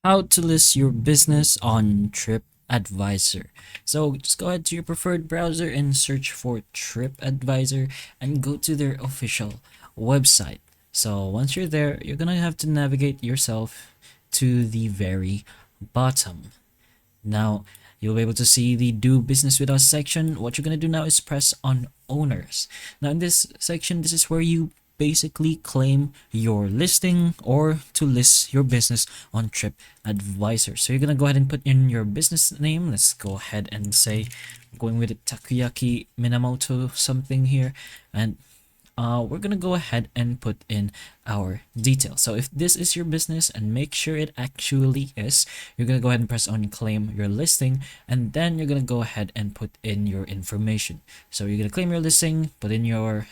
How to list your business on Tripadvisor. So just go ahead to your preferred browser and search for Tripadvisor and go to their official website. So once you're there, you're gonna have to navigate yourself to the very bottom. Now, you'll be able to see the Do Business With Us section. What you're going to do now is press on Owners. Now, in this section, this is where you basically claim your listing or to list your business on TripAdvisor. So you're going to go ahead and put in your business name. Let's go ahead and say, going with it, Takoyaki Minamoto something here. And we're gonna go ahead and put in our details. So if this is your business, and make sure it actually is, you're gonna go ahead and press on claim your listing, and then you're gonna go ahead and put in your information. So you're gonna claim your listing, put in your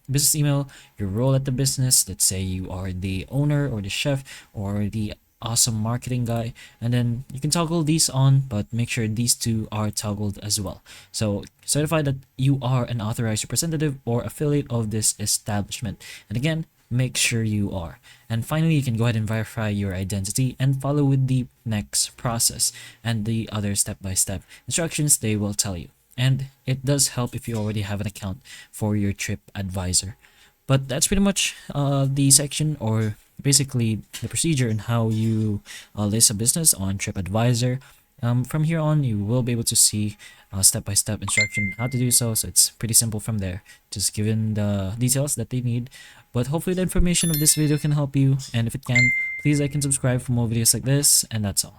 business email, your role at the business. Let's say you are the owner or the chef or the awesome marketing guy, and then you can toggle these on, but make sure these two are toggled as well. So certify that you are an authorized representative or affiliate of this establishment, and again, make sure you are. And finally, you can go ahead and verify your identity and follow with the next process and the other step-by-step instructions they will tell you. And it does help if you already have an account for your TripAdvisor. But that's pretty much the section, or basically the procedure, and how you list a business on TripAdvisor. From here on, you will be able to see step-by-step instruction how to do so. So it's pretty simple from there, just given the details that they need. But hopefully the information of this video can help you, and if it can, please like and subscribe for more videos like this, and that's all.